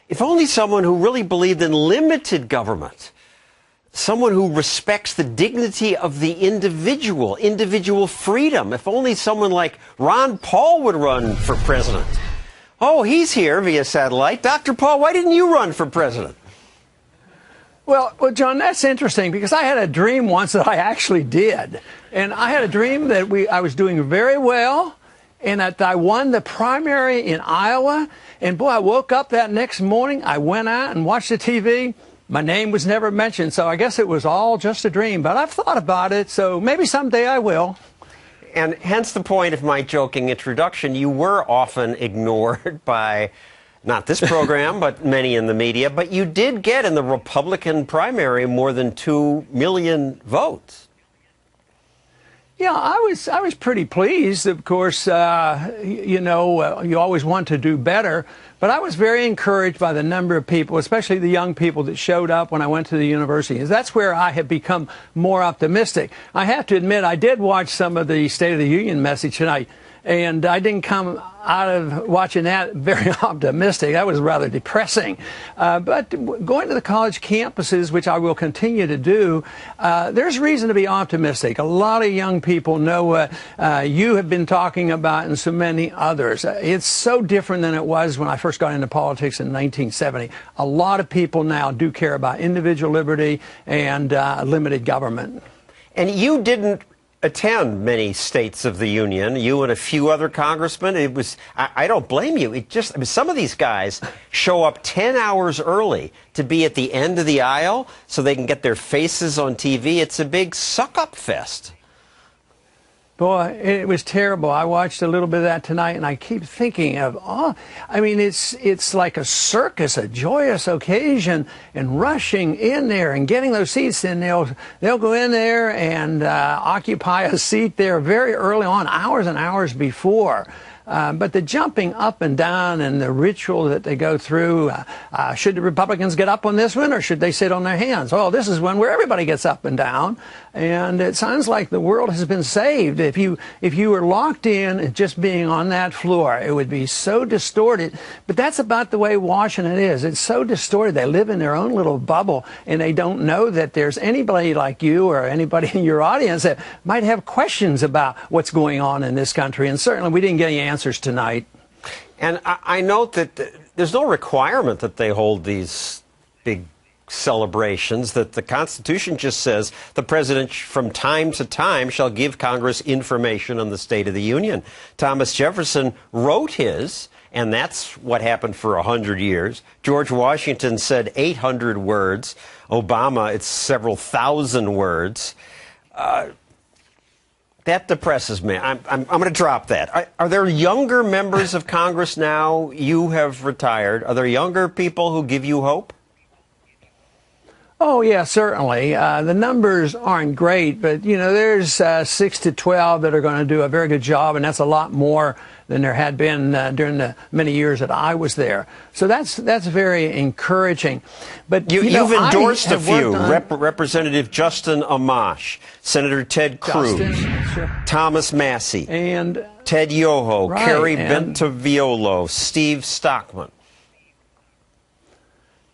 If only someone who really believed in limited government, someone who respects the dignity of the individual freedom. If only someone like Ron Paul would run for president. Oh, he's here via satellite. Dr. Paul, why didn't you run for president? Well, John, that's interesting because I had a dream once that I actually did. And I had a dream that I was doing very well and that I won the primary in Iowa. And boy, I woke up that next morning, I went out and watched the TV. My name was never mentioned, so I guess it was all just a dream. But I've thought about it, so maybe someday I will. And hence the point of my joking introduction. You were often ignored by not this program, but many in the media. But you did get in the Republican primary more than 2 million votes. Yeah, I was pretty pleased. Of course, you always want to do better. But I was very encouraged by the number of people, especially the young people that showed up when I went to the university. That's where I have become more optimistic. I have to admit, I did watch some of the State of the Union message tonight, and I didn't come out of watching that very optimistic. That was rather depressing. But going to the college campuses, which I will continue to do, there's reason to be optimistic. A lot of young people know what you have been talking about and so many others. It's so different than it was when I first got into politics in 1970. A lot of people now do care about individual liberty and limited government. And you didn't attend many states of the union, you and a few other congressmen. It was, I don't blame you. Some of these guys show up 10 hours early to be at the end of the aisle so they can get their faces on TV. It's a big suck-up fest. Boy, it was terrible. I watched a little bit of that tonight, and I keep thinking of, it's like a circus, a joyous occasion, and rushing in there and getting those seats. And they'll go in there and occupy a seat there very early on, hours and hours before. But the jumping up and down and the ritual that they go through, should the Republicans get up on this one or should they sit on their hands? Oh, this is one where everybody gets up and down. And it sounds like the world has been saved. If you were locked in just being on that floor, it would be so distorted. But that's about the way Washington is. It's so distorted. They live in their own little bubble, and they don't know that there's anybody like you or anybody in your audience that might have questions about what's going on in this country. And certainly we didn't get any answers tonight. And I note that there's no requirement that they hold these big celebrations, that the Constitution just says the president from time to time shall give Congress information on the State of the Union. Thomas Jefferson wrote his, and that's what happened for 100 years. George Washington said 800 words. Obama, it's several thousand words. That depresses me. I'm going to drop that. Are there younger members of Congress now? You have retired. Are there younger people who give you hope? Oh, yeah, certainly. The numbers aren't great, but, there's 6 to 12 that are going to do a very good job, and that's a lot more than there had been during the many years that I was there. So that's very encouraging. But you've endorsed a few: Representative Justin Amash, Senator Ted Cruz, sure. Thomas Massey, and Ted Yoho, right, Kerry Bentaviolo, Steve Stockman.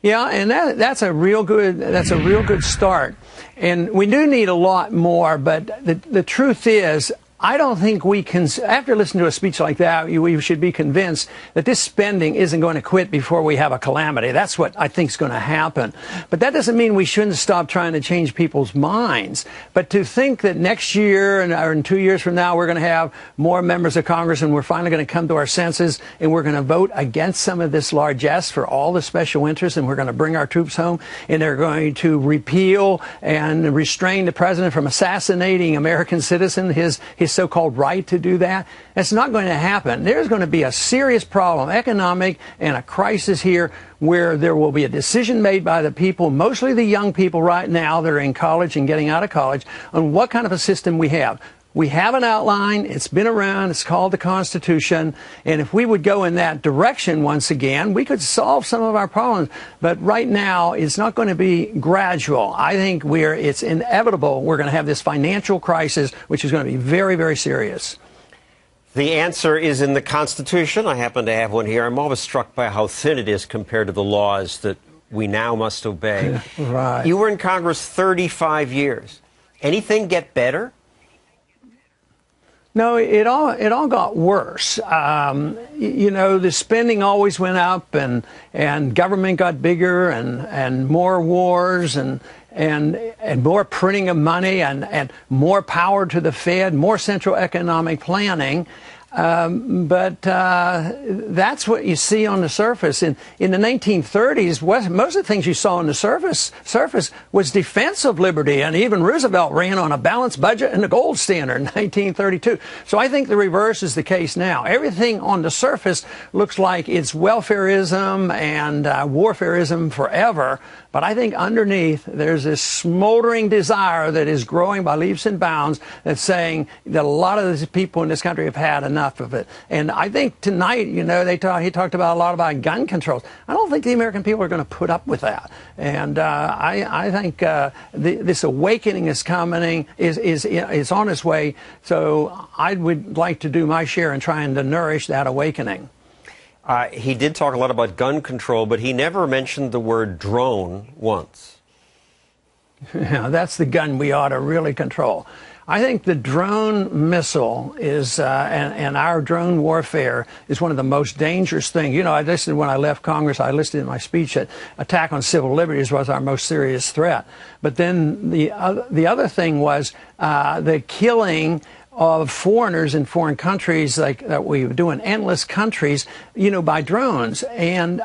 Yeah, and that's a real good start. And we do need a lot more, but the truth is, I don't think we can, after listening to a speech like that, we should be convinced that this spending isn't going to quit before we have a calamity. That's what I think is going to happen. But that doesn't mean we shouldn't stop trying to change people's minds. But to think that next year or in 2 years from now we're going to have more members of Congress and we're finally going to come to our senses and we're going to vote against some of this largesse for all the special interests and we're going to bring our troops home and they're going to repeal and restrain the president from assassinating American citizens, his so-called right to do that. It's not going to happen. There's going to be a serious problem, economic, and a crisis here where there will be a decision made by the people, mostly the young people right now that are in college and getting out of college, on what kind of a system we have. We have an outline. It's been around. It's called the Constitution. And if we would go in that direction once again, we could solve some of our problems. But right now, it's not going to be gradual. I think it's inevitable we're going to have this financial crisis, which is going to be very, very serious. The answer is in the Constitution. I happen to have one here. I'm always struck by how thin it is compared to the laws that we now must obey. Right. You were in Congress 35 years. Anything get better? No, it all got worse. You know, the spending always went up, and government got bigger, and more wars, and more printing of money, and more power to the Fed, more central economic planning. But that's what you see on the surface. In the 1930s, most of the things you saw on the surface was defense of liberty, and even Roosevelt ran on a balanced budget and a gold standard in 1932. So I think the reverse is the case now. Everything on the surface looks like it's welfare-ism and warfare-ism forever, but I think underneath there's this smoldering desire that is growing by leaps and bounds that's saying that a lot of these people in this country have had enough of it. And I think tonight, you know, he talked about a lot about gun controls. I don't think the American people are going to put up with that. And I think this awakening is coming, is on its way. So I would like to do my share in trying to nourish that awakening. He did talk a lot about gun control, but he never mentioned the word drone once. Yeah, that's the gun we ought to really control. I think the drone missile is, and our drone warfare is one of the most dangerous things. You know, I listed when I left Congress, I listed in my speech that attack on civil liberties was our most serious threat. But then the other thing was the killing of foreigners in foreign countries, like that we do in endless countries, you know, by drones. And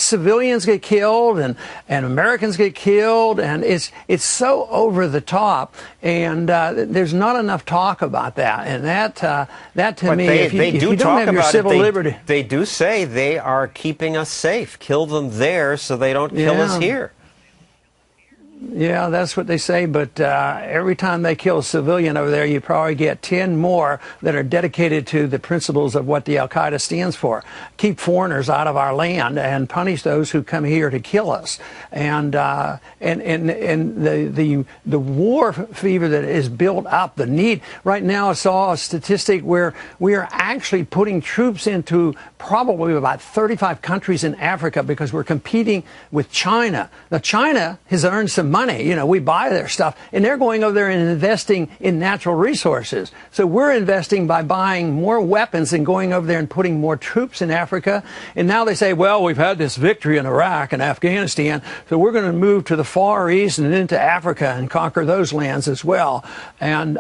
civilians get killed, and Americans get killed, and it's so over the top, and there's not enough talk about that. And that to me, if you don't have your civil liberty, they do say they are keeping us safe. Kill them there so they don't kill us here. Yeah, that's what they say, but every time they kill a civilian over there, you probably get 10 more that are dedicated to the principles of what the Al-Qaeda stands for. Keep foreigners out of our land and punish those who come here to kill us. And the war fever that is built up, the need. Right now I saw a statistic where we are actually putting troops into probably about 35 countries in Africa because we're competing with China. Now, China has earned some money. You know, we buy their stuff, and they're going over there and investing in natural resources. So we're investing by buying more weapons and going over there and putting more troops in Africa. And now they say, well, we've had this victory in Iraq and Afghanistan, so we're going to move to the Far East and into Africa and conquer those lands as well. And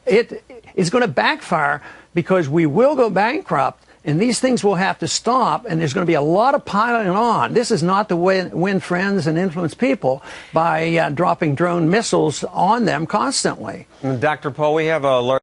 it's going to backfire because we will go bankrupt. And these things will have to stop, and there's going to be a lot of piling on. This is not the way to win friends and influence people by dropping drone missiles on them constantly. Dr. Paul, we have a large